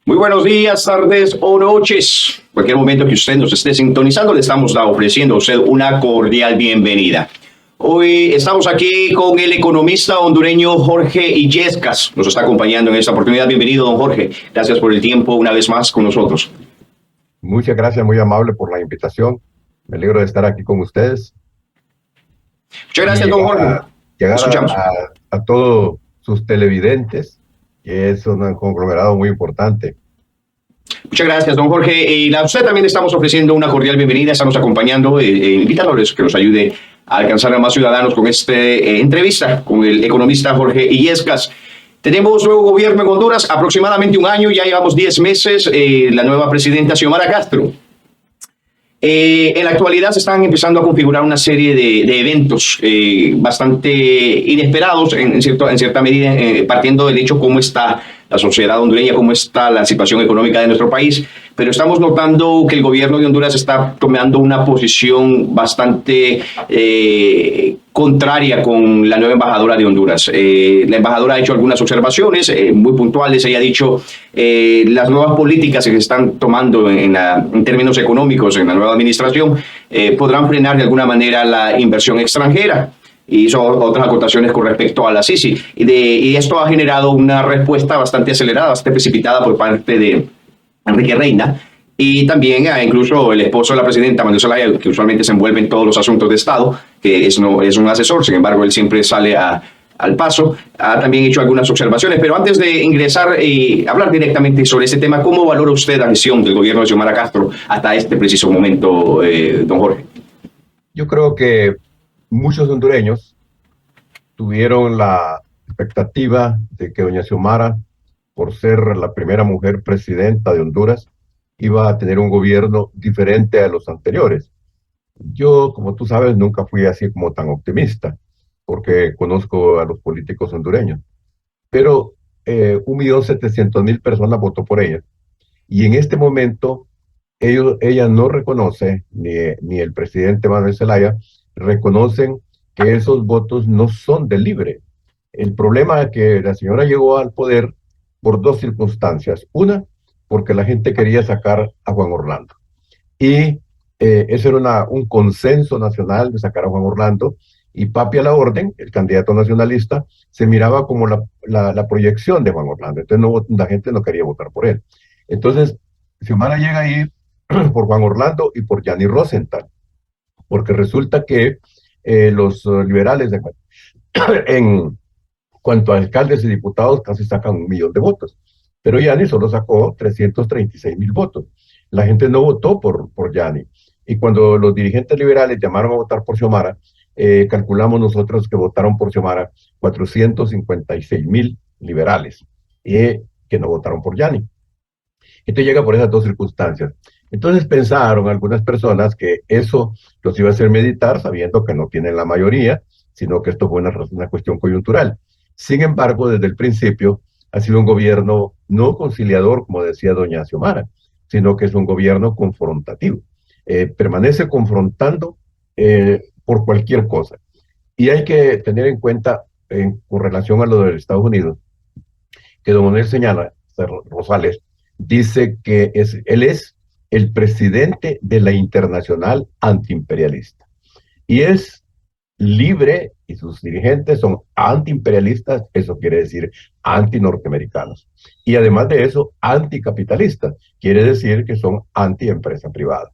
Muy buenos días, tardes o noches. Cualquier momento que usted nos esté sintonizando, le estamos ofreciendo a usted una cordial bienvenida. Hoy estamos aquí con el economista hondureño Jorge Illescas. Nos está acompañando en esta oportunidad. Bienvenido, don Jorge. Gracias por el tiempo una vez más con nosotros. Muchas gracias, muy amable por la invitación. Me alegro de estar aquí con ustedes Muchas y gracias, don Jorge. llegar Escuchamos. a todos sus televidentes, que es un conglomerado muy importante. Muchas gracias, don Jorge. Y a usted también estamos ofreciendo una cordial bienvenida. Estamos acompañando, invitándoles que nos ayude a alcanzar a más ciudadanos con esta entrevista con el economista Jorge Illescas. Tenemos nuevo gobierno en Honduras, aproximadamente un año, ya llevamos 10 meses. La nueva presidenta Xiomara Castro. En la actualidad se están empezando a configurar una serie de eventos bastante inesperados en cierta medida, partiendo del hecho cómo está la sociedad hondureña, cómo está la situación económica de nuestro país. Pero estamos notando que el gobierno de Honduras está tomando una posición bastante contraria con la nueva embajadora de Honduras. La embajadora ha hecho algunas observaciones muy puntuales. Ella ha dicho las nuevas políticas que se están tomando en términos económicos en la nueva administración podrán frenar de alguna manera la inversión extranjera. Y hizo otras acotaciones con respecto a la Sisi. Y esto ha generado una respuesta bastante acelerada, bastante precipitada por parte de Enrique Reina. Y también incluso el esposo de la presidenta, Manuel Zelaya, que usualmente se envuelve en todos los asuntos de Estado, que es un asesor, sin embargo, él siempre sale al paso. Ha también hecho algunas observaciones, pero antes de ingresar y hablar directamente sobre este tema, ¿cómo valora usted la gestión del gobierno de Xiomara Castro hasta este preciso momento, don Jorge? Yo creo que muchos hondureños tuvieron la expectativa de que doña Xiomara, por ser la primera mujer presidenta de Honduras, iba a tener un gobierno diferente a los anteriores. Yo, como tú sabes, nunca fui así como tan optimista, porque conozco a los políticos hondureños. Pero 1.700.000 personas votó por ella. Y en este momento, ella no reconoce, ni el presidente Manuel Zelaya, reconocen que esos votos no son de libre. El problema es que la señora llegó al poder por dos circunstancias. Una, porque la gente quería sacar a Juan Orlando. Y eso era un consenso nacional de sacar a Juan Orlando. Y Papi a la Orden, el candidato nacionalista, se miraba como la proyección de Juan Orlando. Entonces la gente no quería votar por él. Entonces, Xiomara llega ahí por Juan Orlando y por Gianni Rosenthal, porque resulta que los liberales en cuanto a alcaldes y diputados casi sacan 1.000.000 de votos, pero Gianni solo sacó 336.000 votos. La gente no votó por Gianni. Y cuando los dirigentes liberales llamaron a votar por Xiomara, calculamos nosotros que votaron por Xiomara 456.000 liberales que no votaron por Gianni. Esto llega por esas dos circunstancias. Entonces pensaron algunas personas que eso los iba a hacer meditar, sabiendo que no tienen la mayoría, sino que esto fue una cuestión coyuntural. Sin embargo, desde el principio ha sido un gobierno no conciliador, como decía doña Xiomara, sino que es un gobierno confrontativo. Permanece confrontando por cualquier cosa. Y hay que tener en cuenta, con relación a lo de Estados Unidos, que don Manuel señala, Rosales, dice que él es el presidente de la Internacional Antiimperialista. Y es libre y sus dirigentes son antiimperialistas, eso quiere decir antinorteamericanos. Y además de eso, anticapitalistas, quiere decir que son antiempresa privada.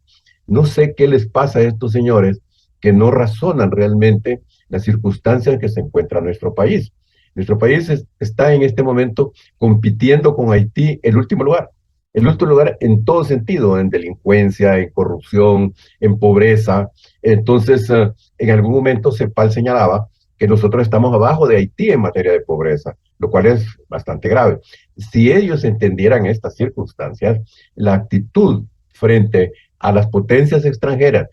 No sé qué les pasa a estos señores que no razonan realmente las circunstancias en que se encuentra nuestro país. Nuestro país está en este momento compitiendo con Haití el último lugar. El último lugar en todo sentido, en delincuencia, en corrupción, en pobreza. Entonces, en algún momento CEPAL señalaba que nosotros estamos abajo de Haití en materia de pobreza, lo cual es bastante grave. Si ellos entendieran estas circunstancias, la actitud frente a las potencias extranjeras,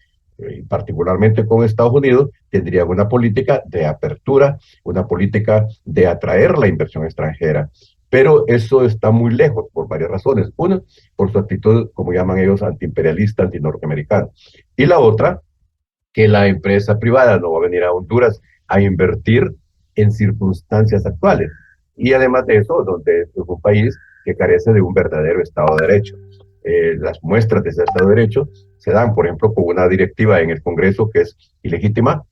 particularmente con Estados Unidos, tendrían una política de apertura, una política de atraer la inversión extranjera. Pero eso está muy lejos por varias razones. Una, por su actitud, como llaman ellos, antiimperialista, antinorteamericana. Y la otra, que la empresa privada no va a venir a Honduras a invertir en circunstancias actuales. Y además de eso, donde es un país que carece de un verdadero Estado de Derecho. Las muestras de ese Estado de Derecho se dan, por ejemplo, con una directiva en el Congreso que es ilegítima,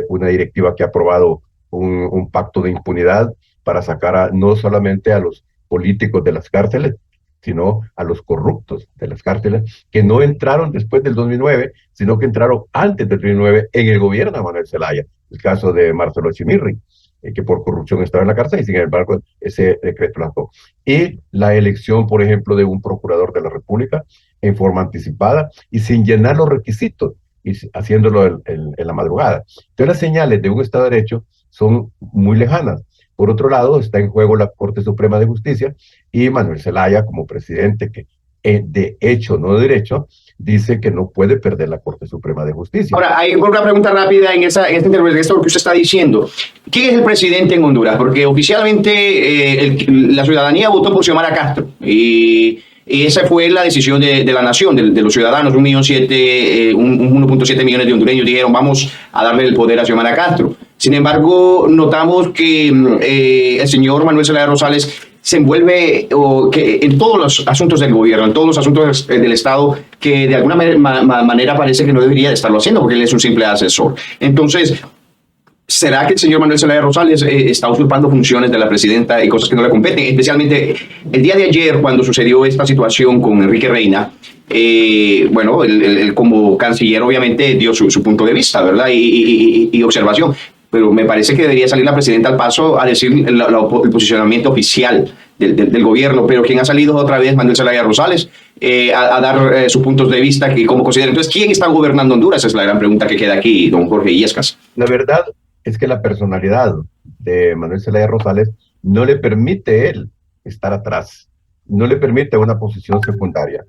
una directiva que ha aprobado un pacto de impunidad para sacar no solamente a los políticos de las cárceles, sino a los corruptos de las cárceles, que no entraron después del 2009, sino que entraron antes del 2009 en el gobierno de Manuel Zelaya. El caso de Marcelo Echemirri, que por corrupción estaba en la cárcel y sin embargo ese decreto la sacó. Y la elección, por ejemplo, de un procurador de la República en forma anticipada y sin llenar los requisitos, y haciéndolo en la madrugada. Entonces las señales de un Estado de Derecho son muy lejanas. Por otro lado, está en juego la Corte Suprema de Justicia y Manuel Zelaya, como presidente, que de hecho, no de derecho, dice que no puede perder la Corte Suprema de Justicia. Ahora, hay una pregunta rápida en esta intervención, esto que usted está diciendo. ¿Quién es el presidente en Honduras? Porque oficialmente la ciudadanía votó por Xiomara Castro y esa fue la decisión de la nación, de los ciudadanos. 1.7 millones de hondureños dijeron vamos a darle el poder a Xiomara Castro. Sin embargo, notamos que el señor Manuel Zelaya Rosales se envuelve en todos los asuntos del gobierno, en todos los asuntos del Estado, que de alguna manera parece que no debería de estarlo haciendo, porque él es un simple asesor. Entonces, ¿será que el señor Manuel Zelaya Rosales está usurpando funciones de la presidenta y cosas que no le competen? Especialmente el día de ayer, cuando sucedió esta situación con Enrique Reina, bueno, él como canciller obviamente dio su punto de vista, ¿verdad? Y observación. Pero me parece que debería salir la presidenta al paso a decir el posicionamiento oficial del gobierno, pero quien ha salido otra vez, Manuel Zelaya Rosales, a dar sus puntos de vista que cómo considera. Entonces, ¿quién está gobernando Honduras? Esa es la gran pregunta que queda aquí, don Jorge Illescas. La verdad es que la personalidad de Manuel Zelaya Rosales no le permite él estar atrás, no le permite una posición secundaria.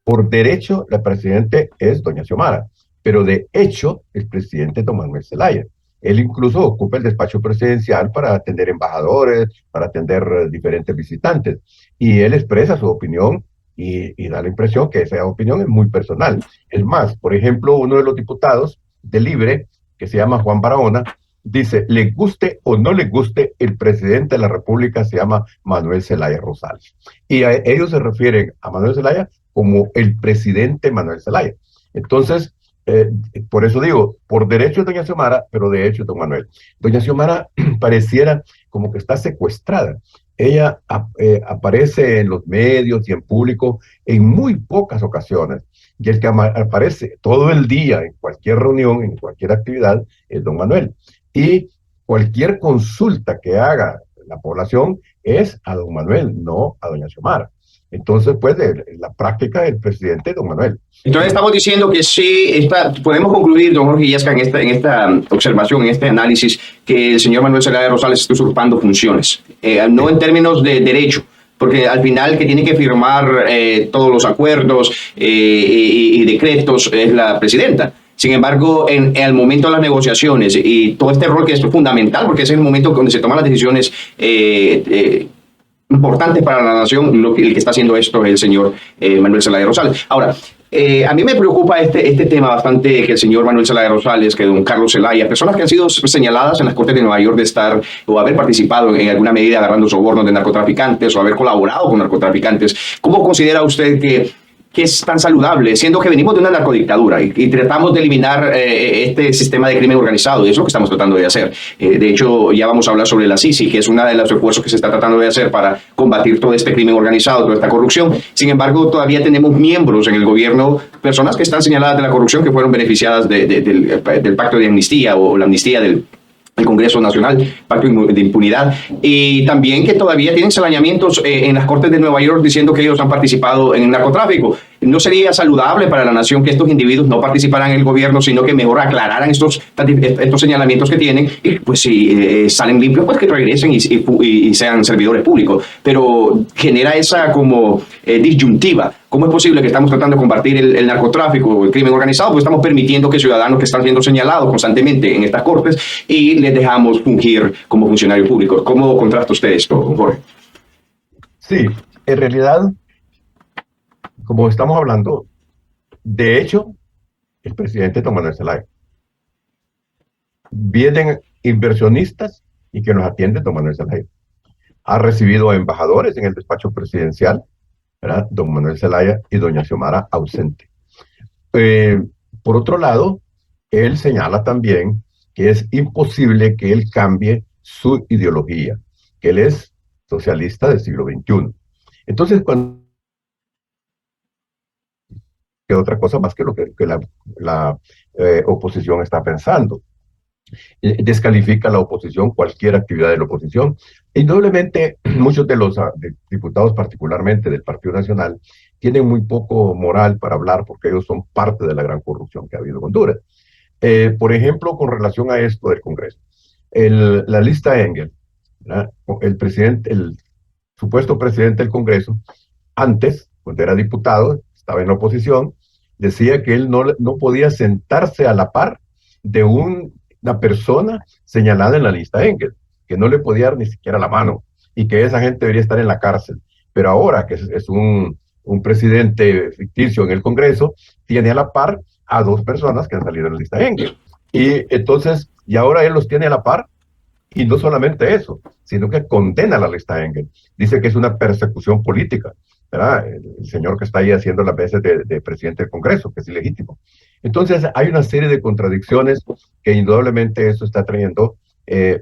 Por derecho, la presidenta es doña Xiomara, pero de hecho, el presidente es don Manuel Zelaya. Él incluso ocupa el despacho presidencial para atender embajadores, para atender diferentes visitantes. Y él expresa su opinión y da la impresión que esa opinión es muy personal. Es más, por ejemplo, uno de los diputados de Libre, que se llama Juan Barahona, dice, le guste o no le guste, el presidente de la República se llama Manuel Zelaya Rosales. Y ellos se refieren a Manuel Zelaya como el presidente Manuel Zelaya. Entonces, por eso digo, por derecho es doña Xiomara, pero de hecho es don Manuel. Doña Xiomara pareciera como que está secuestrada. Ella aparece en los medios y en público en muy pocas ocasiones. Y el que aparece todo el día en cualquier reunión, en cualquier actividad, es don Manuel. Y cualquier consulta que haga la población es a don Manuel, no a doña Xiomara. Entonces, pues, la práctica del presidente, don Manuel. Entonces estamos diciendo que sí, podemos concluir, don Jorge Illescas, en esta observación, en este análisis, que el señor Manuel Zelaya Rosales está usurpando funciones, no en términos de derecho, porque al final que tiene que firmar todos los acuerdos y decretos es la presidenta. Sin embargo, en el momento de las negociaciones y todo este rol que es fundamental, porque ese es el momento donde se toman las decisiones importantes para la nación, el que está haciendo esto es el señor Manuel Zelaya Rosales. Ahora, a mí me preocupa este tema bastante, que el señor Manuel Zelaya Rosales, que don Carlos Zelaya, personas que han sido señaladas en las Cortes de Nueva York de estar o haber participado en alguna medida agarrando sobornos de narcotraficantes o haber colaborado con narcotraficantes. ¿Cómo considera usted que es tan saludable, siendo que venimos de una narcodictadura y tratamos de eliminar este sistema de crimen organizado? Y es lo que estamos tratando de hacer. De hecho, ya vamos a hablar sobre la CICI, que es uno de los esfuerzos que se está tratando de hacer para combatir todo este crimen organizado, toda esta corrupción. Sin embargo, todavía tenemos miembros en el gobierno, personas que están señaladas de la corrupción, que fueron beneficiadas del pacto de amnistía o la amnistía del Congreso Nacional, pacto de impunidad, y también que todavía tienen señalamientos en las Cortes de Nueva York diciendo que ellos han participado en el narcotráfico. ¿No sería saludable para la nación que estos individuos no participaran en el gobierno, sino que mejor aclararan estos señalamientos que tienen? Y pues si salen limpios, pues que regresen y sean servidores públicos. Pero genera esa como disyuntiva. ¿Cómo es posible que estamos tratando de combatir el narcotráfico, el crimen organizado? Pues estamos permitiendo que ciudadanos que están siendo señalados constantemente en estas cortes y les dejamos fungir como funcionarios públicos. ¿Cómo contrasta usted esto, Jorge? Sí, en realidad, como estamos hablando, de hecho, el presidente don Manuel Zelaya. Vienen inversionistas y que nos atienden don Manuel Zelaya. ha recibido a embajadores en el despacho presidencial, ¿verdad? Don Manuel Zelaya y doña Xiomara ausente. Por otro lado, él señala también que es imposible que él cambie su ideología, que él es socialista del siglo XXI. Entonces, cuando que otra cosa más que lo que la oposición está pensando. Descalifica a la oposición, cualquier actividad de la oposición. Indudablemente, muchos de los diputados, particularmente del Partido Nacional, tienen muy poco moral para hablar porque ellos son parte de la gran corrupción que ha habido en Honduras. Por ejemplo, con relación a esto del Congreso, la lista Engel, ¿verdad? El supuesto presidente del Congreso, antes, cuando era diputado, estaba en la oposición, decía que él no podía sentarse a la par de una persona señalada en la lista Engel, que no le podía dar ni siquiera la mano y que esa gente debería estar en la cárcel. Pero ahora que es un presidente ficticio en el Congreso, tiene a la par a dos personas que han salido en la lista Engel. Y entonces, y ahora él los tiene a la par, y no solamente eso, sino que condena la lista Engel. Dice que es una persecución política, ¿verdad? El señor que está ahí haciendo las veces de presidente del Congreso, que es ilegítimo. Entonces, hay una serie de contradicciones que indudablemente eso está trayendo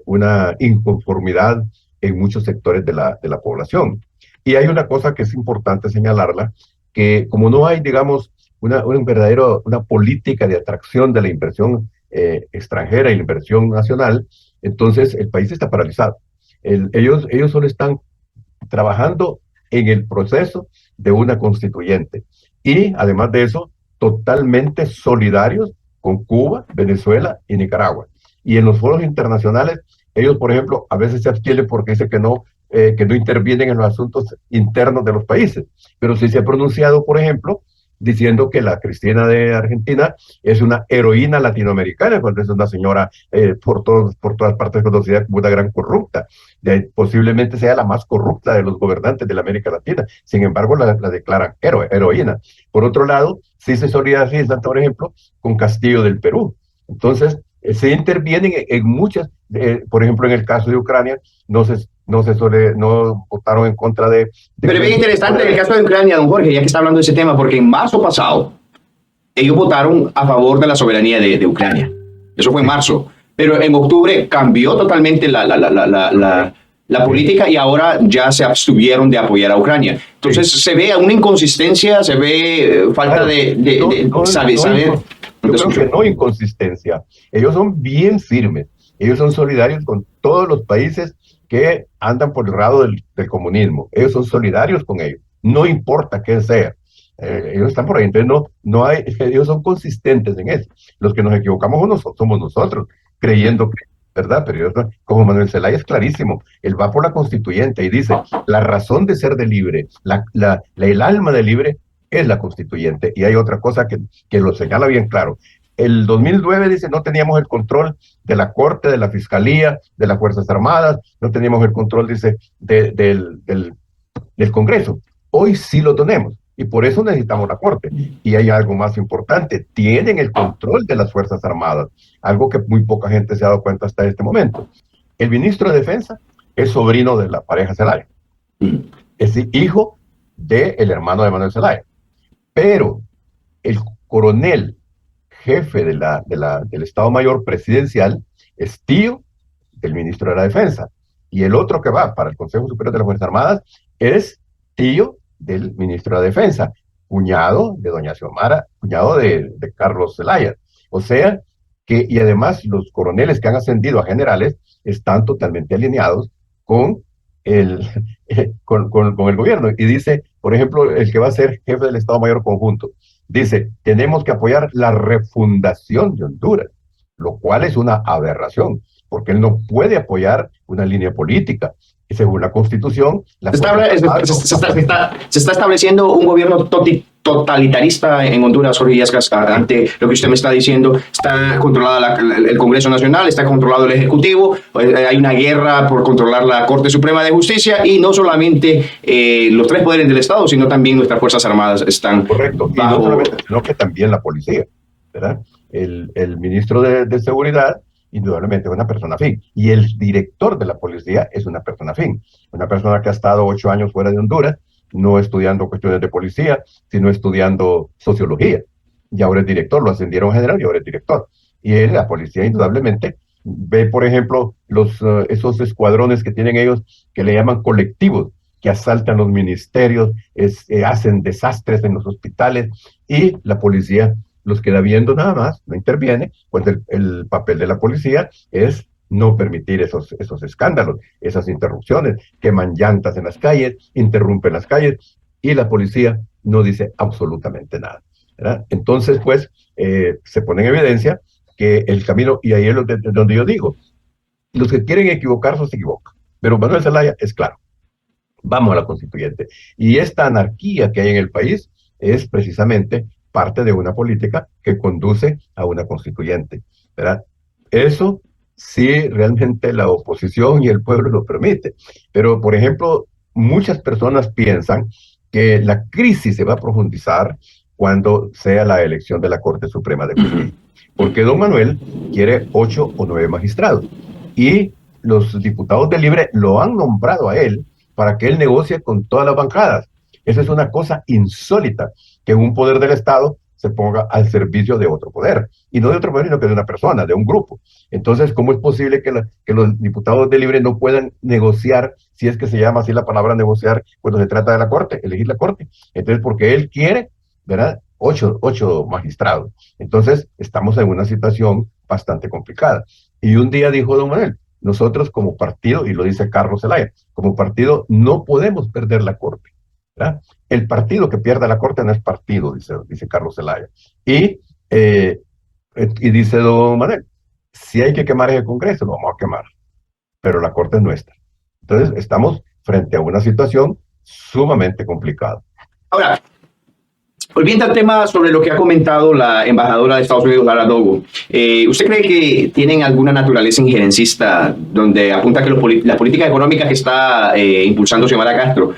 una inconformidad en muchos sectores de la población. Y hay una cosa que es importante señalarla, que como no hay, digamos, una política de atracción de la inversión extranjera y la inversión nacional, entonces el país está paralizado. Ellos solo están trabajando en el proceso de una constituyente. Y además de eso, totalmente solidarios con Cuba, Venezuela y Nicaragua. Y en los foros internacionales, ellos, por ejemplo, a veces se abstienen porque dicen que no intervienen en los asuntos internos de los países. Pero sí se ha pronunciado, por ejemplo, diciendo que la Cristina de Argentina es una heroína latinoamericana, cuando es una señora por todas partes conocida como una gran corrupta. Posiblemente sea la más corrupta de los gobernantes de la América Latina. Sin embargo, la declaran heroína. Por otro lado, sí se solidarizan, por ejemplo, con Castillo del Perú. Entonces, se intervienen en muchas, por ejemplo, en el caso de Ucrania, no votaron en contra de Pero es bien interesante el caso de Ucrania, don Jorge, ya que está hablando de ese tema, porque en marzo pasado ellos votaron a favor de la soberanía de Ucrania. Eso fue en marzo. Pero en octubre cambió totalmente la política y ahora ya se abstuvieron de apoyar a Ucrania. Entonces se ve una inconsistencia, se ve falta saber. Yo creo que no inconsistencia. Ellos son bien firmes. Ellos son solidarios con todos los países que andan por el lado del comunismo. Ellos son solidarios con ellos. No importa quién sea. Ellos están por ahí. Entonces ellos son consistentes en eso. Los que nos equivocamos somos nosotros, creyendo que, ¿verdad? Pero como Manuel Zelaya es clarísimo. Él va por la constituyente y dice, la razón de ser de libre, el alma de libre es la constituyente. Y hay otra cosa que lo señala bien claro. El 2009 dice, no teníamos el control de la Corte, de la Fiscalía, de las Fuerzas Armadas, no teníamos el control, dice, del Congreso. Hoy sí lo tenemos y por eso necesitamos la Corte. Y hay algo más importante, tienen el control de las Fuerzas Armadas, algo que muy poca gente se ha dado cuenta hasta este momento. El ministro de Defensa es sobrino de la pareja Zelaya, es hijo del hermano de Manuel Zelaya, pero el coronel jefe del Estado Mayor Presidencial es tío del ministro de la Defensa. Y el otro que va para el Consejo Superior de las Fuerzas Armadas es tío del ministro de la Defensa, cuñado de doña Xiomara, cuñado de Carlos Zelaya. O sea, y además los coroneles que han ascendido a generales están totalmente alineados con con el gobierno. Y dice, por ejemplo, el que va a ser jefe del Estado Mayor Conjunto, dice, tenemos que apoyar la refundación de Honduras, lo cual es una aberración, porque él no puede apoyar una línea política. Y según la Constitución, se está estableciendo un gobierno totalitarista en Honduras, Jorge Illescas, ante lo que usted me está diciendo. Está controlada el Congreso Nacional, está controlado el Ejecutivo, hay una guerra por controlar la Corte Suprema de Justicia y no solamente los tres poderes del Estado, sino también nuestras Fuerzas Armadas están correcto, y no solamente, sino que también la policía, ¿verdad? El ministro de Seguridad indudablemente es una persona afín. Y el director de la policía es una persona afín. Una persona que ha estado 8 años fuera de Honduras, no estudiando cuestiones de policía, sino estudiando sociología. Y ahora es director, lo ascendieron a general y ahora es director. Y él, la policía, indudablemente, ve, por ejemplo, esos escuadrones que tienen ellos, que le llaman colectivos, que asaltan los ministerios, hacen desastres en los hospitales, y la policía los queda viendo nada más, no interviene, pues el papel de la policía es no permitir esos escándalos, esas interrupciones, queman llantas en las calles, interrumpen las calles, y la policía no dice absolutamente nada, ¿verdad? Entonces, pues, se pone en evidencia que el camino, y ahí es donde yo digo, los que quieren equivocarse se equivocan, pero Manuel Zelaya es claro, vamos a la constituyente. Y esta anarquía que hay en el país es precisamente parte de una política que conduce a una constituyente, ¿verdad? Eso sí, realmente la oposición y el pueblo lo permite. Pero, por ejemplo, muchas personas piensan que la crisis se va a profundizar cuando sea la elección de la Corte Suprema de Justicia. Porque don Manuel quiere 8 o 9 magistrados. Y los diputados de Libre lo han nombrado a él para que él negocie con todas las bancadas. Esa es una cosa insólita, que un poder del Estado se ponga al servicio de otro poder, y no de otro poder, sino que de una persona, de un grupo. Entonces, ¿cómo es posible que los diputados de Libre no puedan negociar, si es que se llama así la palabra negociar, cuando se trata de la Corte, elegir la Corte? Entonces, porque él quiere, ¿verdad? 8 magistrados. Entonces, estamos en una situación bastante complicada. Y un día dijo don Manuel, nosotros como partido, y lo dice Carlos Zelaya, como partido no podemos perder la Corte, ¿verdad? El partido que pierda la Corte no es partido, dice Carlos Zelaya. Y dice don Manuel, si hay que quemar ese Congreso, lo vamos a quemar, pero la Corte es nuestra. Entonces, estamos frente a una situación sumamente complicada. Ahora, volviendo al tema sobre lo que ha comentado la embajadora de Estados Unidos, Lara Dogu, ¿usted cree que tienen alguna naturaleza injerencista donde apunta que la política económica que está impulsando Xiomara Castro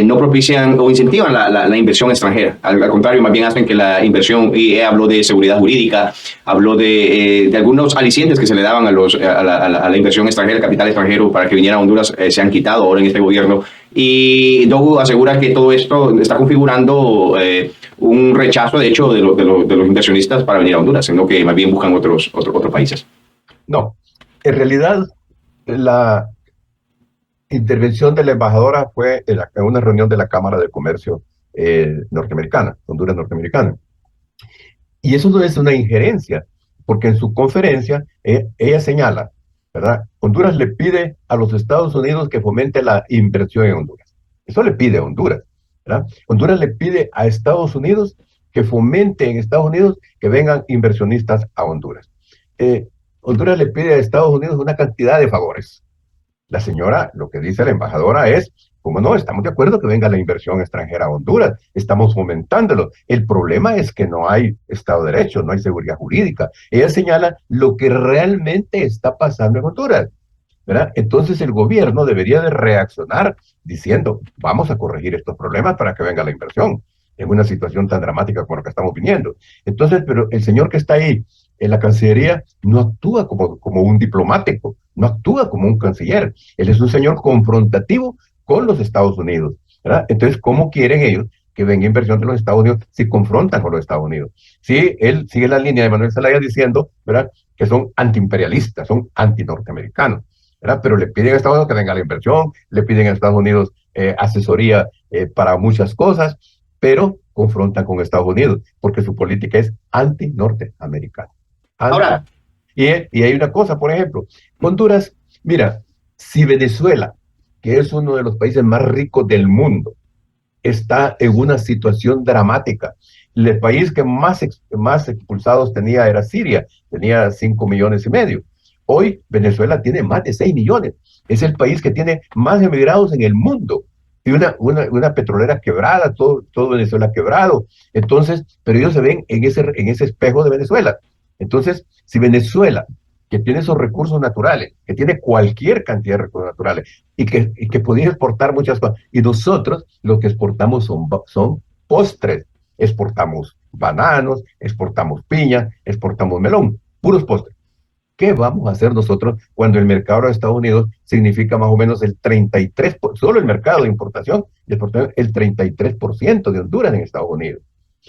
no propician o incentivan la inversión extranjera? Al contrario, más bien hacen que la inversión, y habló de seguridad jurídica, habló de algunos alicientes que se le daban a la inversión extranjera, el capital extranjero para que viniera a Honduras, se han quitado ahora en este gobierno. Y Dogu asegura que todo esto está configurando un rechazo, de hecho, de los inversionistas para venir a Honduras, sino que más bien buscan otros países. No, en realidad la intervención de la embajadora fue en una reunión de la Cámara de Comercio norteamericana, Honduras norteamericana. Y eso no es una injerencia, porque en su conferencia ella señala, ¿verdad? Honduras le pide a los Estados Unidos que fomente la inversión en Honduras. Eso le pide a Honduras, ¿verdad? Honduras le pide a Estados Unidos que fomente en Estados Unidos que vengan inversionistas a Honduras. Honduras le pide a Estados Unidos una cantidad de favores. La señora, lo que dice la embajadora es, ¿cómo no? Estamos de acuerdo que venga la inversión extranjera a Honduras, estamos fomentándolo. El problema es que no hay Estado de Derecho, no hay seguridad jurídica. Ella señala lo que realmente está pasando en Honduras, ¿verdad? Entonces el gobierno debería de reaccionar diciendo, vamos a corregir estos problemas para que venga la inversión en una situación tan dramática como la que estamos viviendo. Entonces, pero el señor que está ahí en la Cancillería no actúa como un diplomático, no actúa como un canciller. Él es un señor confrontativo con los Estados Unidos, ¿verdad? Entonces, ¿cómo quieren ellos que venga inversión de los Estados Unidos si confrontan con los Estados Unidos? Sí, él sigue la línea de Manuel Zelaya diciendo, ¿verdad?, que son antiimperialistas, son antinorteamericanos, ¿verdad? Pero le piden a Estados Unidos que venga la inversión, le piden a Estados Unidos asesoría para muchas cosas, pero confrontan con Estados Unidos porque su política es anti-norteamericana. Ahora, y hay una cosa, por ejemplo, Honduras, mira, si Venezuela, que es uno de los países más ricos del mundo, está en una situación dramática. El país que más expulsados tenía era Siria, tenía 5,5 millones. Hoy Venezuela tiene más de 6 millones. Es el país que tiene más emigrados en el mundo. Y una petrolera quebrada, todo Venezuela quebrado. Entonces, pero ellos se ven en ese espejo de Venezuela. Entonces, si Venezuela, que tiene esos recursos naturales, que tiene cualquier cantidad de recursos naturales, y que podía exportar muchas cosas, y nosotros lo que exportamos son postres, exportamos bananos, exportamos piña, exportamos melón, puros postres. ¿Qué vamos a hacer nosotros cuando el mercado de Estados Unidos significa más o menos el 33%, solo el mercado de importación, y exportación, el 33% de Honduras en Estados Unidos?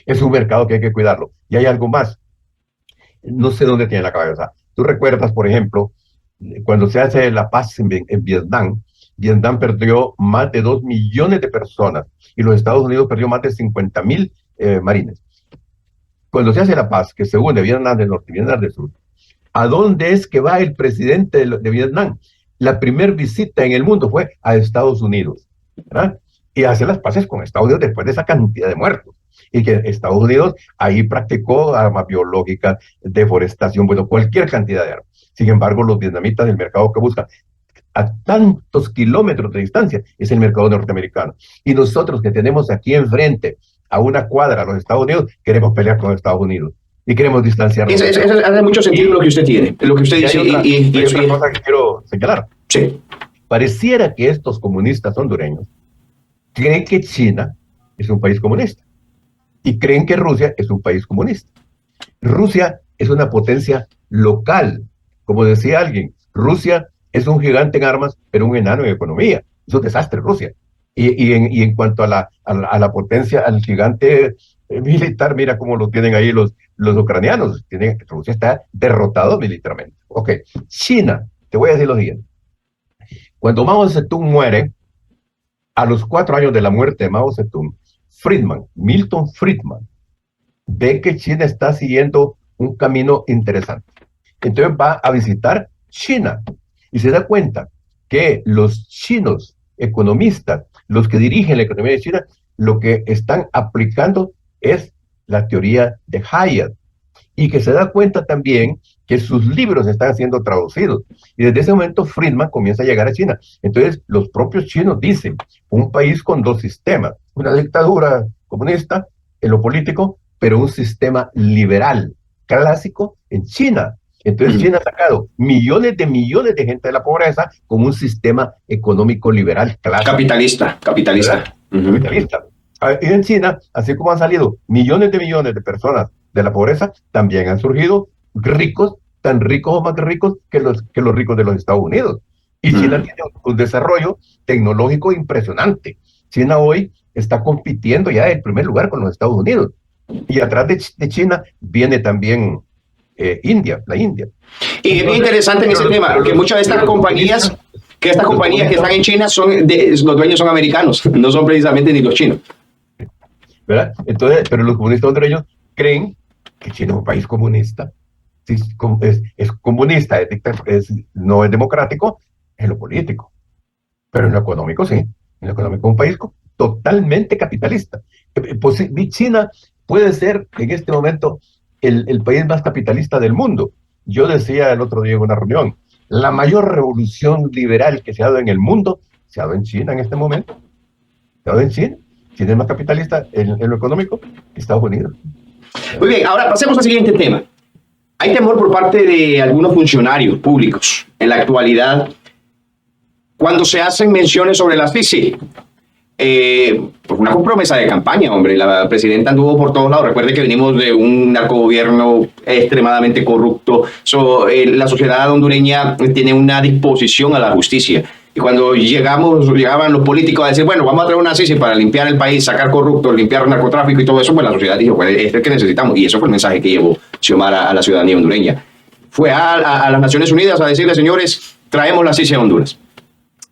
Es un mercado que hay que cuidarlo. Y hay algo más, no sé dónde tiene la cabeza. Tú recuerdas, por ejemplo, cuando se hace la paz en Vietnam, Vietnam perdió más de 2 millones de personas y los Estados Unidos perdió más de 50.000 marines. Cuando se hace la paz, que se une Vietnam del Norte y Vietnam del Sur, ¿a dónde es que va el presidente de Vietnam? La primera visita en el mundo fue a Estados Unidos, ¿verdad? Y hace las paces con Estados Unidos después de esa cantidad de muertos. Y que Estados Unidos ahí practicó armas biológicas, deforestación, bueno, cualquier cantidad de armas. Sin embargo, los vietnamitas, el mercado que buscan a tantos kilómetros de distancia es el mercado norteamericano. Y nosotros que tenemos aquí enfrente, a una cuadra, a los Estados Unidos, queremos pelear con Estados Unidos y queremos distanciarnos. Eso hace mucho sentido lo que usted tiene, lo que usted dice. Hay otra cosa que quiero señalar. Sí. Pareciera que estos comunistas hondureños creen que China es un país comunista y creen que Rusia es un país comunista. Rusia es una potencia local. Como decía alguien, Rusia es un gigante en armas, pero un enano en economía. Es un desastre Rusia. Y en cuanto a la potencia, al gigante militar, mira cómo lo tienen ahí los ucranianos. Rusia está derrotado militarmente. Ok, China, te voy a decir lo siguiente. Cuando Mao Zedong muere, a los 4 años de la muerte de Mao Zedong, Milton Friedman, ve que China está siguiendo un camino interesante. Entonces va a visitar China y se da cuenta que los chinos economistas, los que dirigen la economía de China, lo que están aplicando es la teoría de Hayek, y que se da cuenta también que sus libros están siendo traducidos. Y desde ese momento Friedman comienza a llegar a China. Entonces los propios chinos dicen, un país con 2 sistemas, una dictadura comunista en lo político, pero un sistema liberal clásico en China. Entonces China ha sacado millones de gente de la pobreza con un sistema económico liberal clásico. Capitalista. Capitalista. Y en China, así como han salido millones de personas de la pobreza, también han surgido ricos, tan ricos o más ricos que los ricos de los Estados Unidos. Y China tiene un desarrollo tecnológico impresionante. China hoy está compitiendo ya en primer lugar con los Estados Unidos. Y atrás de China viene también la India. Y es bien interesante en ese tema, que muchas de estas compañías, que están en China, los dueños son americanos, no son precisamente ni los chinos. ¿Verdad? Entonces, pero los comunistas hondureños creen que China es un país comunista. Es comunista, no es democrático en lo político, pero en lo económico sí. En lo económico es un país totalmente capitalista. China puede ser en este momento el país más capitalista del mundo. Yo decía el otro día en una reunión, la mayor revolución liberal que se ha dado en el mundo se ha dado en China en este momento. Se ha dado en China. China es más capitalista en lo económico que Estados Unidos. Muy bien, ahora pasemos al siguiente tema. Hay temor por parte de algunos funcionarios públicos en la actualidad cuando se hacen menciones sobre la FICI. Pues una promesa de campaña, hombre. La presidenta anduvo por todos lados. Recuerde que venimos de un narcogobierno extremadamente corrupto. La sociedad hondureña tiene una disposición a la justicia. Y cuando llegaban los políticos a decir, bueno, vamos a traer una CICI para limpiar el país, sacar corruptos, limpiar el narcotráfico y todo eso, pues la sociedad dijo, pues este es el que necesitamos. Y eso fue el mensaje que llevó Xiomara a la ciudadanía hondureña. Fue a las Naciones Unidas a decirle, señores, traemos la CICI a Honduras.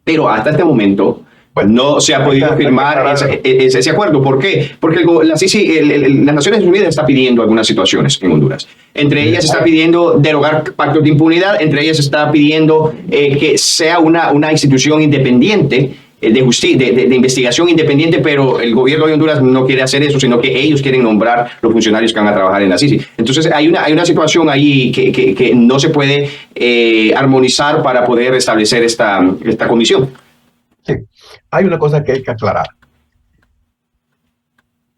Pero hasta este momento no se ha podido firmar ese acuerdo. ¿Por qué? Porque las Naciones Unidas está pidiendo algunas situaciones en Honduras. Entre ellas está pidiendo derogar pactos de impunidad, entre ellas está pidiendo que sea una institución independiente de investigación independiente, pero el gobierno de Honduras no quiere hacer eso, sino que ellos quieren nombrar los funcionarios que van a trabajar en la CICI. Entonces hay una situación ahí que no se puede armonizar para poder establecer esta comisión. Sí, hay una cosa que hay que aclarar.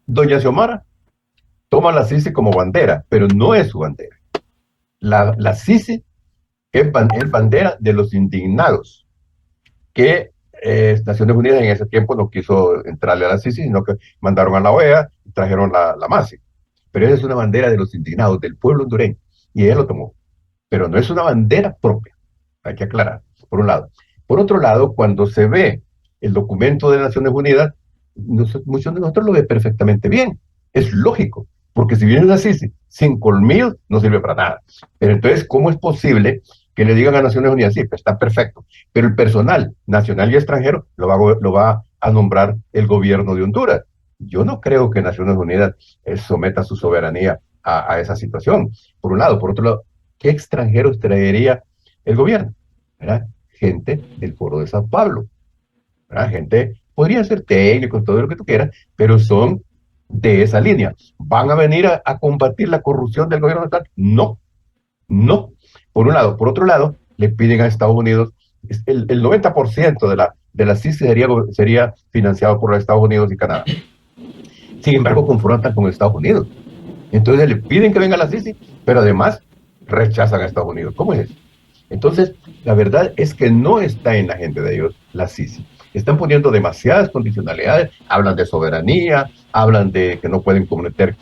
Doña Xiomara toma la CICI como bandera, pero no es su bandera. La CICI es bandera de los indignados, que Naciones Unidas en ese tiempo no quiso entrarle a la CICI, sino que mandaron a la OEA y trajeron la MASI. Pero esa es una bandera de los indignados, del pueblo hondureño, y ella lo tomó. pero no es una bandera propia, hay que aclarar, por un lado. Por otro lado, cuando se ve el documento de Naciones Unidas, muchos de nosotros lo ve perfectamente bien, es lógico, porque si bien es así, sin colmillos no sirve para nada. Pero entonces, ¿cómo es posible que le digan a Naciones Unidas, sí, pues está perfecto, pero el personal nacional y extranjero lo va a nombrar el gobierno de Honduras? Yo no creo que Naciones Unidas someta su soberanía a esa situación, por un lado. Por otro lado, ¿qué extranjeros traería el gobierno? ¿Verdad? Gente del Foro de Sao Paulo, ¿verdad? Gente, podrían ser técnicos, todo lo que tú quieras, pero son de esa línea. ¿Van a venir a combatir la corrupción del gobierno estatal? No, no, por un lado. Por otro lado, le piden a Estados Unidos, el 90% de la CICI sería financiado por los Estados Unidos y Canadá. Sin embargo, confrontan con Estados Unidos. Entonces le piden que venga la CICI, pero además rechazan a Estados Unidos. ¿Cómo es eso? Entonces, la verdad es que no está en la agenda de ellos la CICI. Están poniendo demasiadas condicionalidades, hablan de soberanía, hablan de que no pueden comprometer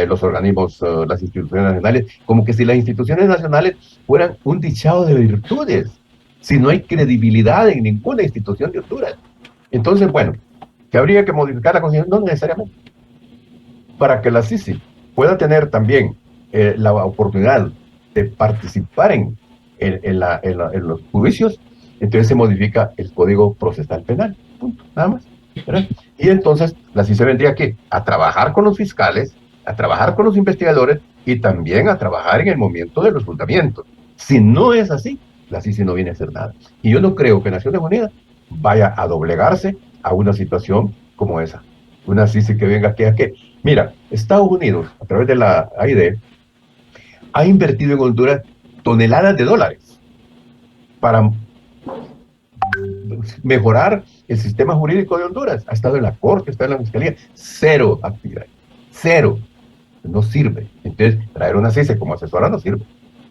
los organismos, las instituciones nacionales, como que si las instituciones nacionales fueran un dichado de virtudes, si no hay credibilidad en ninguna institución de Honduras. Entonces, bueno, que habría que modificar la Constitución, no necesariamente. Para que la CICI pueda tener también la oportunidad de participar en los juicios, entonces se modifica el Código Procesal Penal, punto, nada más, ¿verdad? Y entonces la CICI vendría aquí a trabajar con los fiscales, a trabajar con los investigadores y también a trabajar en el momento de los juzgamientos. Si no es así, la CICI no viene a hacer nada. Y yo no creo que Naciones Unidas vaya a doblegarse a una situación como esa. Una CICI que venga aquí a qué. Mira, Estados Unidos, a través de la AID, ha invertido en Honduras toneladas de dólares para mejorar el sistema jurídico de Honduras. Ha estado en la corte, está en la fiscalía. Cero actividad. Cero. No sirve. Entonces, traer una CICI como asesora no sirve.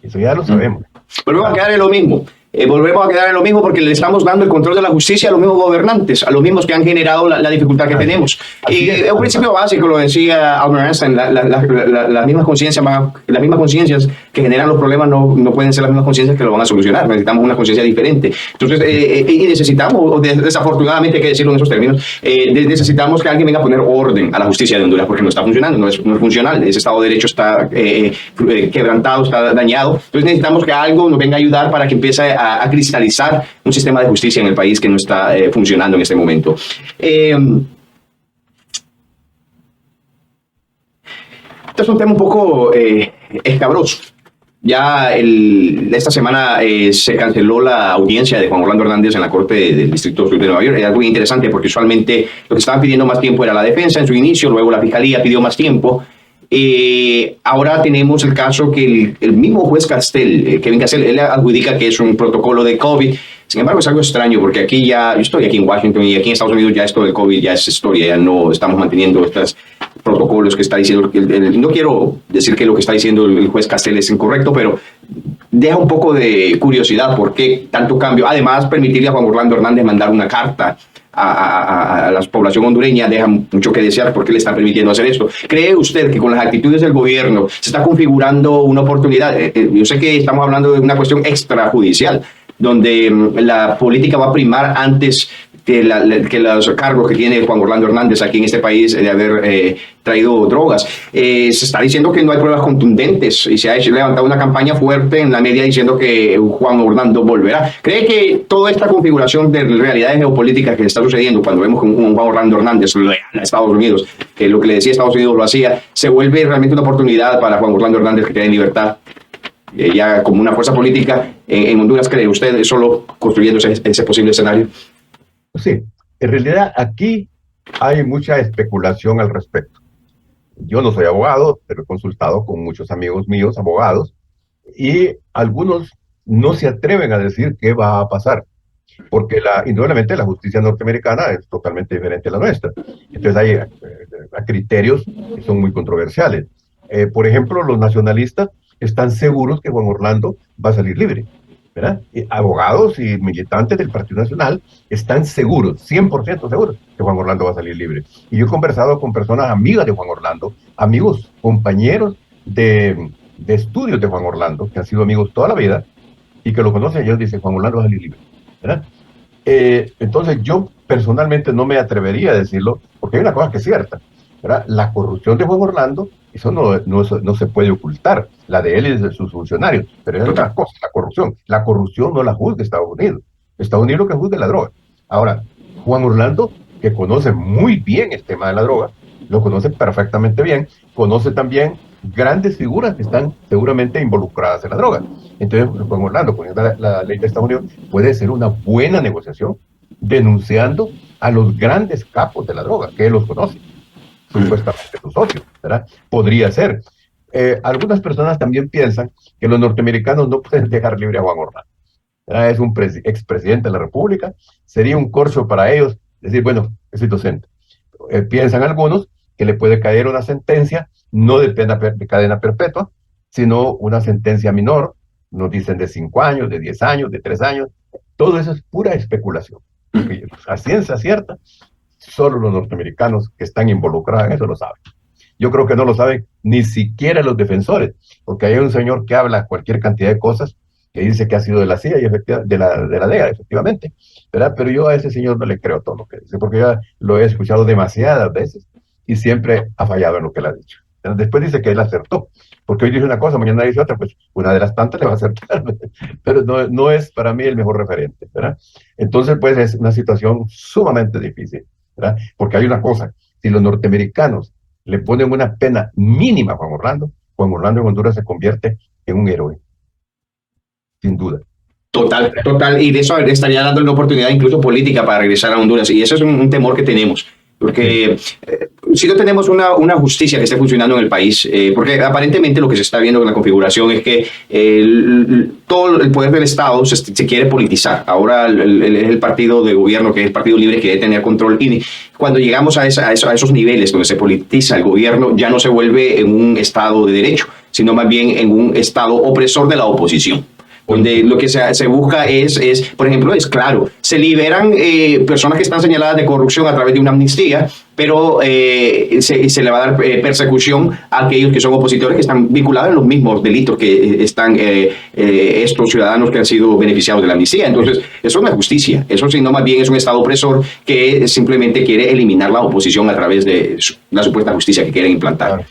Eso ya lo sabemos. Volvemos a quedar en lo mismo. Volvemos a quedar en lo mismo porque le estamos dando el control de la justicia a los mismos gobernantes, a los mismos que han generado la dificultad que tenemos. Y es un principio básico, lo decía Albert Einstein, las mismas conciencias que generan los problemas no pueden ser las mismas conciencias que lo van a solucionar. Necesitamos una conciencia diferente. Entonces, y necesitamos, desafortunadamente hay que decirlo en esos términos, necesitamos que alguien venga a poner orden a la justicia de Honduras porque no está funcionando, no es funcional. Ese Estado de Derecho está quebrantado, está dañado. Entonces necesitamos que algo nos venga a ayudar para que empiece a cristalizar un sistema de justicia en el país que no está funcionando en este momento. Este es un tema un poco escabroso. Ya esta semana se canceló la audiencia de Juan Orlando Hernández en la Corte del Distrito Sur de Nueva York. Era muy interesante porque usualmente lo que estaban pidiendo más tiempo era la defensa en su inicio, luego la Fiscalía pidió más tiempo. Ahora tenemos el caso que el mismo juez Castel, Kevin Castel, él adjudica que es un protocolo de COVID. Sin embargo, es algo extraño porque yo estoy aquí en Washington y aquí en Estados Unidos ya esto del COVID ya es historia, ya no estamos manteniendo estos protocolos que está diciendo. No quiero decir que lo que está diciendo el juez Castel es incorrecto, pero deja un poco de curiosidad por qué tanto cambio. Además, permitirle a Juan Orlando Hernández mandar una carta a la población hondureña deja mucho que desear porque le están permitiendo hacer esto. ¿Cree usted que con las actitudes del gobierno se está configurando una oportunidad? Yo sé que estamos hablando de una cuestión extrajudicial, donde la política va a primar antes que los cargos que tiene Juan Orlando Hernández aquí en este país de haber traído drogas. Se está diciendo que no hay pruebas contundentes y se ha levantado una campaña fuerte en la media diciendo que Juan Orlando volverá. ¿Cree que toda esta configuración de realidades geopolíticas que está sucediendo cuando vemos que un Juan Orlando Hernández leal a Estados Unidos, que lo que le decía Estados Unidos lo hacía, se vuelve realmente una oportunidad para Juan Orlando Hernández que quede en libertad? Ya como una fuerza política en Honduras, ¿cree usted solo construyendo ese posible escenario? Sí, en realidad aquí hay mucha especulación al respecto. Yo no soy abogado, pero he consultado con muchos amigos míos, abogados, y algunos no se atreven a decir qué va a pasar, porque indudablemente la justicia norteamericana es totalmente diferente a la nuestra. Entonces hay criterios que son muy controversiales. Por ejemplo, los nacionalistas están seguros que Juan Orlando va a salir libre, ¿verdad? Y abogados y militantes del Partido Nacional están seguros, 100% seguros, que Juan Orlando va a salir libre. Y yo he conversado con personas amigas de Juan Orlando, amigos, compañeros de de estudios de Juan Orlando, que han sido amigos toda la vida, y que lo conocen, ellos dicen, Juan Orlando va a salir libre, ¿verdad? Entonces yo personalmente no me atrevería a decirlo, porque hay una cosa que es cierta, ¿verdad? La corrupción de Juan Orlando, eso no se puede ocultar, la de él y de sus funcionarios, pero es Total. otra cosa, la corrupción no la juzga Estados Unidos, Estados Unidos lo que juzga es la droga. Ahora, Juan Orlando, que conoce muy bien el tema de la droga, lo conoce perfectamente bien, conoce también grandes figuras que están seguramente involucradas en la droga. Entonces, Juan Orlando, con la ley de Estados Unidos, puede ser una buena negociación denunciando a los grandes capos de la droga, que él los conoce, supuestamente sus socios, ¿verdad? Podría ser. Algunas personas también piensan que los norteamericanos no pueden dejar libre a Juan Orlando. ¿Verdad? Es un expresidente de la República, sería un corcho para ellos decir, bueno, es inocente. Piensan algunos que le puede caer una sentencia, no de pena de cadena perpetua, sino una sentencia menor, nos dicen de 5 años, de 10 años, de 3 años. Todo eso es pura especulación. Porque a ciencia cierta, solo los norteamericanos que están involucrados en eso lo saben. Yo creo que no lo saben ni siquiera los defensores, porque hay un señor que habla cualquier cantidad de cosas, que dice que ha sido de la CIA y de la DEA, efectivamente, ¿verdad? Pero yo a ese señor no le creo todo lo que dice, porque ya lo he escuchado demasiadas veces y siempre ha fallado en lo que él ha dicho. Después dice que él acertó, porque hoy dice una cosa, mañana dice otra, pues una de las tantas le va a acertar, pero no es para mí el mejor referente, ¿verdad? Entonces, pues es una situación sumamente difícil, ¿verdad? Porque hay una cosa, si los norteamericanos le ponen una pena mínima a Juan Orlando en Honduras se convierte en un héroe, sin duda. Total, total. Y de eso estaría dando una oportunidad incluso política para regresar a Honduras. Y ese es un temor que tenemos. Porque si no tenemos una justicia que esté funcionando en el país, porque aparentemente lo que se está viendo con la configuración es que todo el poder del Estado se quiere politizar. Ahora el partido de gobierno, que es el Partido Libre, quiere tener control. Y cuando llegamos a esos niveles donde se politiza el gobierno, ya no se vuelve en un Estado de derecho, sino más bien en un Estado opresor de la oposición, donde lo que se busca por ejemplo, es claro, se liberan personas que están señaladas de corrupción a través de una amnistía, pero se le va a dar persecución a aquellos que son opositores que están vinculados en los mismos delitos que están estos ciudadanos que han sido beneficiados de la amnistía. Entonces, eso no es justicia, eso sino más bien es un Estado opresor que simplemente quiere eliminar la oposición a través de la supuesta justicia que quieren implantar.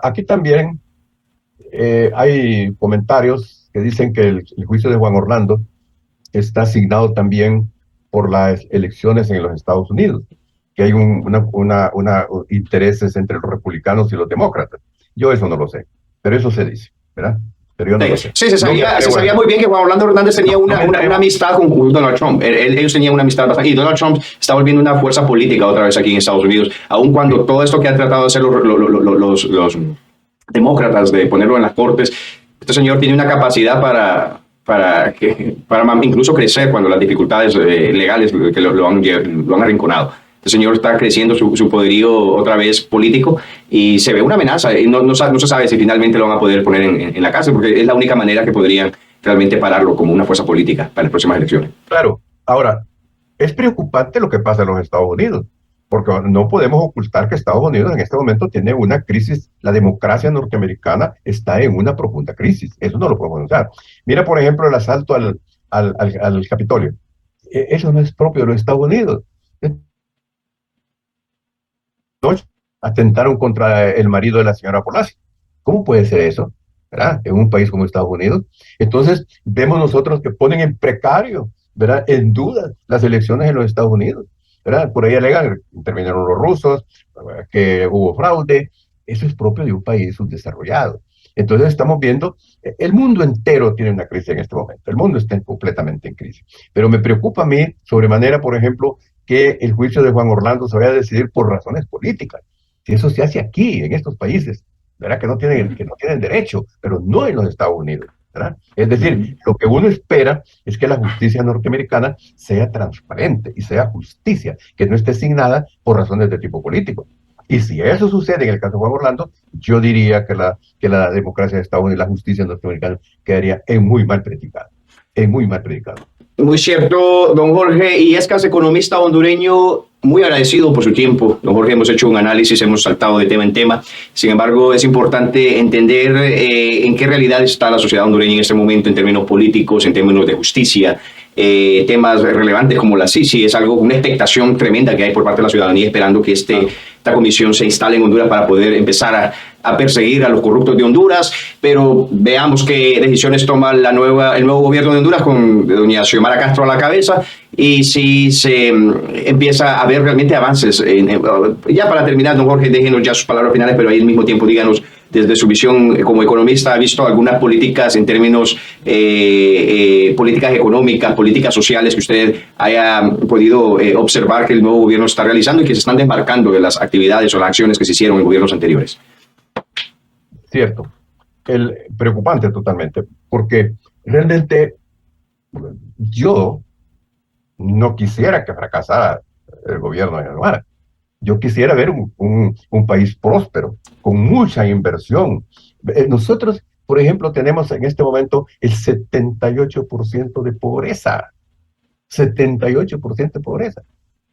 Aquí también hay comentarios que dicen que el juicio de Juan Orlando está asignado también por las elecciones en los Estados Unidos, que hay intereses entre los republicanos y los demócratas. Yo eso no lo sé, pero eso se dice, ¿verdad? Pero yo no lo sé. Sí, se sabía muy bien que Juan Orlando Hernández tenía una amistad con Donald Trump. Ellos tenían una amistad bastante. Y Donald Trump está volviendo una fuerza política otra vez aquí en Estados Unidos, aun cuando todo esto que han tratado de hacer los demócratas, de ponerlo en las cortes, este señor tiene una capacidad para incluso crecer cuando las dificultades legales que lo han arrinconado. Este señor está creciendo su poderío otra vez político y se ve una amenaza. Y no se sabe si finalmente lo van a poder poner en la cárcel, porque es la única manera que podrían realmente pararlo como una fuerza política para las próximas elecciones. Claro. Ahora, es preocupante lo que pasa en los Estados Unidos, porque no podemos ocultar que Estados Unidos en este momento tiene una crisis. La democracia norteamericana está en una profunda crisis. Eso no lo podemos negar. Mira, por ejemplo, el asalto al Capitolio. Eso no es propio de los Estados Unidos. Atentaron contra el marido de la señora Pelosi. ¿Cómo puede ser eso? ¿Verdad? En un país como Estados Unidos. Entonces, vemos nosotros que ponen en precario, ¿verdad?, en duda las elecciones en los Estados Unidos, ¿verdad? Por ahí alegan, intervinieron los rusos, que hubo fraude. Eso es propio de un país subdesarrollado. Entonces estamos viendo, el mundo entero tiene una crisis en este momento, el mundo está completamente en crisis. Pero me preocupa a mí, sobremanera, por ejemplo, que el juicio de Juan Orlando se vaya a decidir por razones políticas. Si eso se hace aquí, en estos países, ¿verdad?, que no tienen derecho, pero no en los Estados Unidos, ¿verdad? Es decir, lo que uno espera es que la justicia norteamericana sea transparente y sea justicia, que no esté asignada por razones de tipo político. Y si eso sucede en el caso de Juan Orlando, yo diría que la democracia de Estados Unidos y la justicia norteamericana quedaría en muy mal predicado, en muy mal predicado. Muy cierto, don Jorge Illescas, economista hondureño, muy agradecido por su tiempo. Don Jorge, hemos hecho un análisis, hemos saltado de tema en tema. Sin embargo, es importante entender en qué realidad está la sociedad hondureña en este momento en términos políticos, en términos de justicia. Temas relevantes como la Sisi es algo, una expectación tremenda que hay por parte de la ciudadanía esperando que esta comisión se instale en Honduras para poder empezar a perseguir a los corruptos de Honduras, pero veamos qué decisiones toma el nuevo gobierno de Honduras con doña Xiomara Castro a la cabeza y si se empieza a ver realmente avances. Ya para terminar, don Jorge, déjenos ya sus palabras finales, pero ahí al mismo tiempo díganos desde su visión como economista, ¿ha visto algunas políticas en términos políticas económicas, políticas sociales que usted haya podido observar que el nuevo gobierno está realizando y que se están desmarcando de las actividades o las acciones que se hicieron en gobiernos anteriores? Cierto. Preocupante totalmente, porque realmente yo no quisiera que fracasara el gobierno de Guatemala. Yo quisiera ver un país próspero, con mucha inversión. Nosotros, por ejemplo, tenemos en este momento el 78% de pobreza. 78% de pobreza.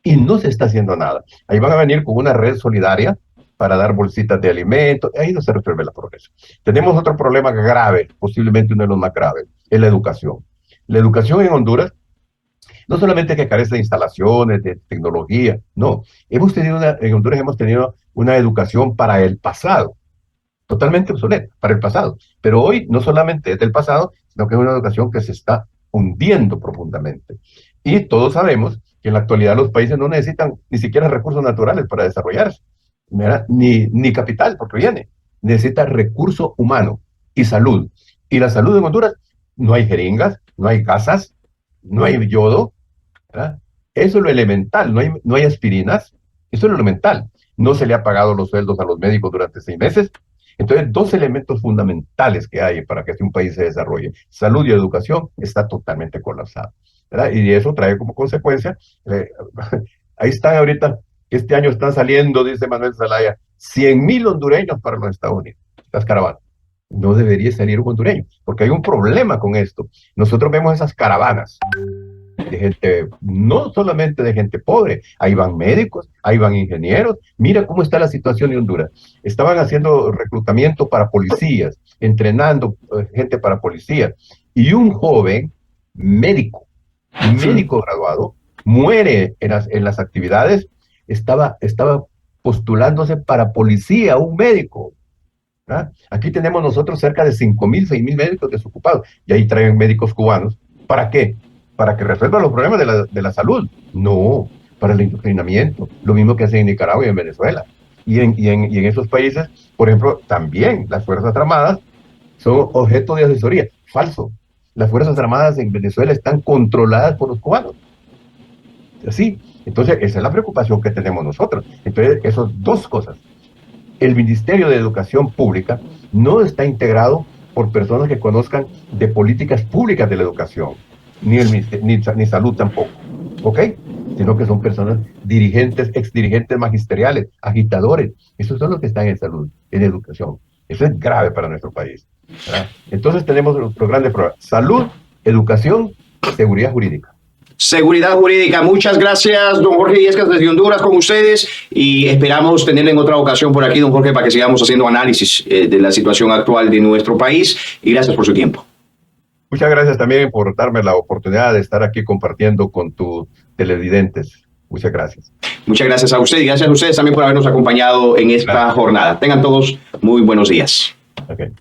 Y no se está haciendo nada. Ahí van a venir con una red solidaria para dar bolsitas de alimentos. Ahí no se resuelve la pobreza. Tenemos otro problema grave, posiblemente uno de los más graves, es la educación. La educación en Honduras no solamente que carece de instalaciones, de tecnología, no. En Honduras hemos tenido una educación para el pasado, totalmente obsoleta, para el pasado. Pero hoy no solamente es del pasado, sino que es una educación que se está hundiendo profundamente. Y todos sabemos que en la actualidad los países no necesitan ni siquiera recursos naturales para desarrollarse, ni capital, porque viene. Necesita recurso humano y salud. Y la salud en Honduras, no hay jeringas, no hay casas, no hay yodo, ¿verdad? Eso es lo elemental, no hay aspirinas, eso es lo elemental. No se le ha pagado los sueldos a los médicos durante 6 meses. Entonces, 2 elementos fundamentales que hay para que un país se desarrolle, salud y educación, está totalmente colapsado, ¿verdad? Y eso trae como consecuencia, ahí están ahorita, este año están saliendo, dice Manuel Zelaya, 100,000 hondureños para los Estados Unidos, las caravanas. No debería salir un hondureño, porque hay un problema con esto. Nosotros vemos esas caravanas de gente, no solamente de gente pobre, ahí van médicos, ahí van ingenieros. Mira cómo está la situación en Honduras. Estaban haciendo reclutamiento para policías, entrenando gente para policías, y un joven médico graduado, muere en las actividades, estaba postulándose para policía, un médico. ¿Ah? Aquí tenemos nosotros cerca de 5,000, 6,000 médicos desocupados, y ahí traen médicos cubanos. ¿Para qué? Para que resuelvan los problemas de la salud. No, para el indoctrinamiento. Lo mismo que hacen en Nicaragua y en Venezuela. Y en esos países, por ejemplo, también las Fuerzas Armadas son objeto de asesoría. Falso. Las Fuerzas Armadas en Venezuela están controladas por los cubanos. Así. Entonces, esa es la preocupación que tenemos nosotros. Entonces, esas 2 cosas. El Ministerio de Educación Pública no está integrado por personas que conozcan de políticas públicas de la educación, ni salud tampoco, ¿ok? Sino que son personas dirigentes, exdirigentes magisteriales, agitadores. Esos son los que están en salud, en educación. Eso es grave para nuestro país, ¿verdad? Entonces tenemos los grandes problemas: salud, educación, seguridad jurídica. Seguridad jurídica. Muchas gracias, don Jorge Illescas, desde Honduras con ustedes, y esperamos tenerle en otra ocasión por aquí, don Jorge, para que sigamos haciendo análisis de la situación actual de nuestro país, y gracias por su tiempo. Muchas gracias también por darme la oportunidad de estar aquí compartiendo con tus televidentes. Muchas gracias. Muchas gracias a usted y gracias a ustedes también por habernos acompañado en esta jornada. Tengan todos muy buenos días. Okay.